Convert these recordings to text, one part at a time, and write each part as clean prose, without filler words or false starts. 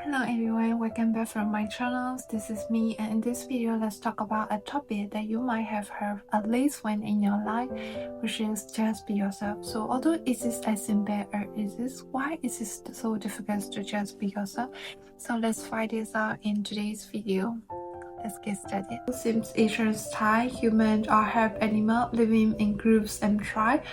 Hello everyone, welcome back from my channel. This is me, and in this video let's talk about a topic that you might have heard at least once in your life, which is just be yourself. So although it is as simple as it is, why is it so difficult to just be yourself? So let's find this out in today's video. Let's get started. Since ancient time, humans are half animal living in groups and tribes.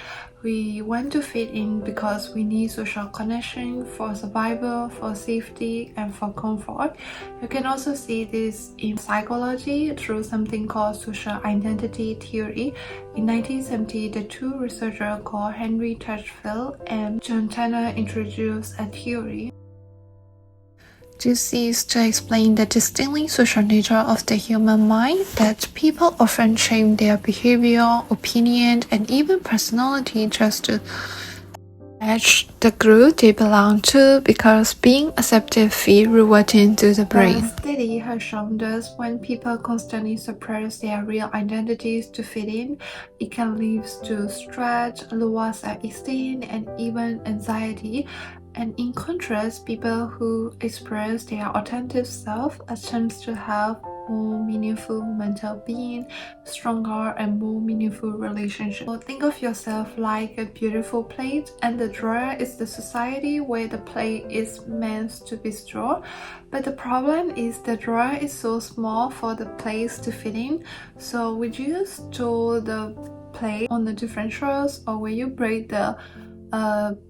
We want to fit in because we need social connection for survival, for safety, and for comfort. You can also see this in psychology through something called social identity theory. In 1970, the two researchers called Henry Touchfield and John Tanner introduced a theory. This is to explain the distinctly social nature of the human mind, that people often change their behavior, opinion, and even personality just to match the group they belong to, because being accepted feels rewarding to the brain. The study has shown that when people constantly suppress their real identities to fit in, it can lead to stress, lower self-esteem, and even anxiety. And in contrast, people who express their authentic self tend to have more meaningful mental being, stronger and more meaningful relationships. So think of yourself like a beautiful plate, and the drawer is the society where the plate is meant to be stored. But the problem is the drawer is so small for the place to fit in. So would you store the plate on the different drawers, or will you break the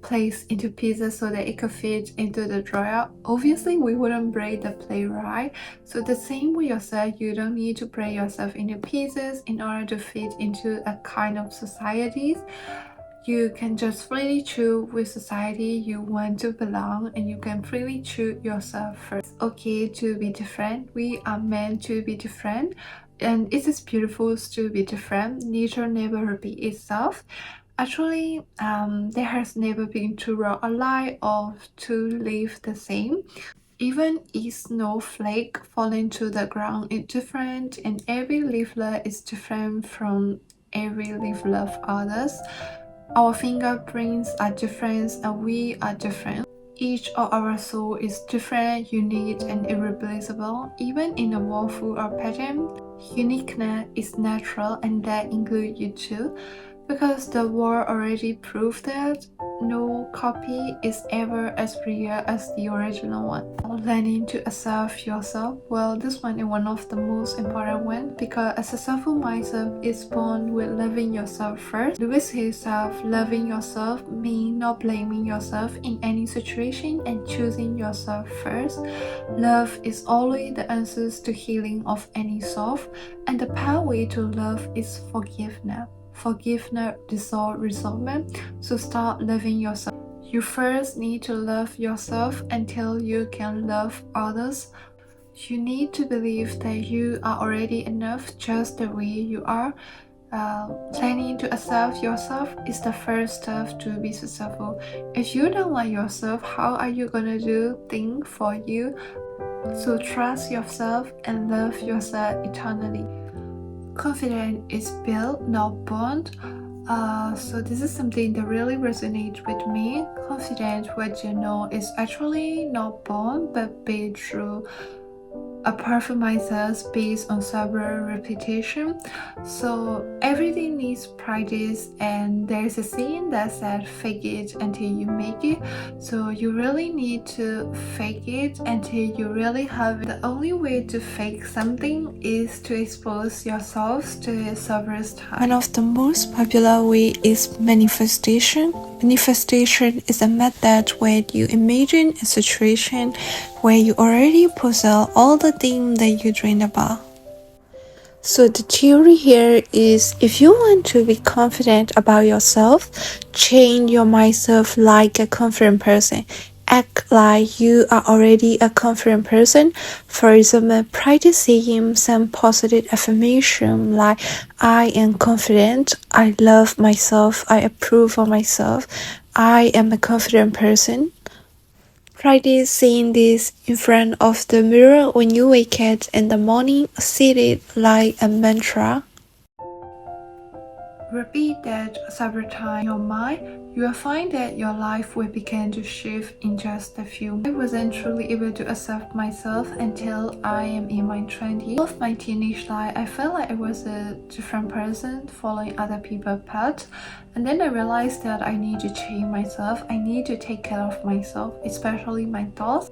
place into pieces so that it could fit into the drawer? Obviously we wouldn't break the plate, right? So the same with yourself, you don't need to break yourself into pieces in order to fit into a kind of societies. You can just freely choose which society you want to belong, and you can freely choose yourself first. It's okay to be different. We are meant to be different, and it is beautiful to be different. Nature never repeats itself. Actually, there has never been two rows alike or two leaves the same. Even each snowflake falling to the ground is different, and every leaflet is different from every leaflet of others. Our fingerprints are different, and we are different. Each of our soul is different, unique, and irreplaceable. Even in a world full of patterns, uniqueness is natural, and that includes you too. Because the world already proved that no copy is ever as real as the original one. Learning to accept yourself, well, this one is one of the most important ones, because a successful mindset is born with loving yourself first. Lewis himself, loving yourself means not blaming yourself in any situation and choosing yourself first. Love is always the answers to healing of any self, and the pathway to love is forgiveness. Forgiveness dissolves resentment, so start loving yourself. You first need to love yourself until you can love others. You need to believe that you are already enough just the way you are. Planning to accept yourself is the first step to be successful. If you don't like yourself, how are you gonna do things for you? So trust yourself and love yourself eternally. Confidence is built, not born. So this is something that really resonates with me. Confidence, what you know, is actually not born but built through a perfect mindset based on several repetition. So everything needs practice, and there's a saying that said fake it until you make it. So you really need to fake it until you really have it. The only way to fake something is to expose yourself to it several times. One of the most popular way is manifestation. Manifestation is a method where you imagine a situation where you already possess all the things that you dream about. So the theory here is, if you want to be confident about yourself, change your mindset like a confident person. Act like you are already a confident person. For example, practice saying some positive affirmation like, I am confident, I love myself, I approve of myself, I am a confident person. Practice saying this in front of the mirror when you wake up in the morning. Say it like a mantra. repeat that several times in your mind, you will find that your life will begin to shift in just a few months. I wasn't truly able to accept myself until I am in my 20s. Of my teenage life, I felt like I was a different person, following other people's paths. And then I realized that I need to change myself. I need to take care of myself, especially my thoughts.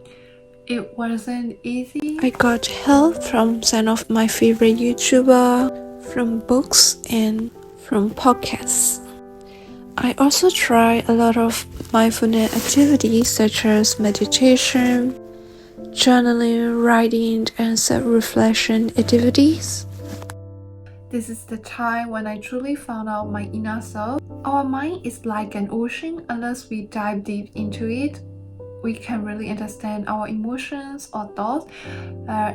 It wasn't easy. I got help from some of my favorite YouTubers, from books, and from podcasts. I also try a lot of mindfulness activities such as meditation, journaling, writing, and self-reflection activities. This is the time when I truly found out my inner self. Our mind is like an ocean. Unless we dive deep into it, we can really understand our emotions or thoughts.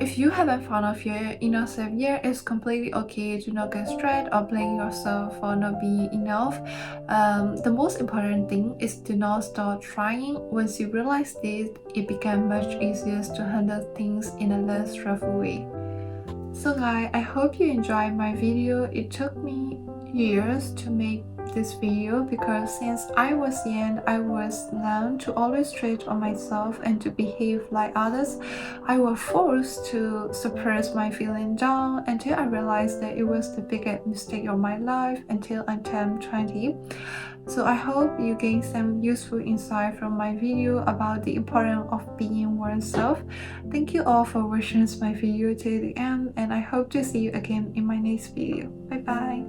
If you haven't found out your inner self yet, it's completely okay to not get stressed or blame yourself for not being enough. The most important thing is to not stop trying. Once you realize this, it becomes much easier to handle things in a less stressful way. So guys, I hope you enjoyed my video. It took me years to make this video because since I was young, I was learned to always treat on myself and to behave like others. I was forced to suppress my feeling down until I realized that it was the biggest mistake of my life until I turned 20. So I hope you gain some useful insight from my video about the importance of being oneself. Thank you all for watching my video till the end, and I hope to see you again in my next video. Bye bye.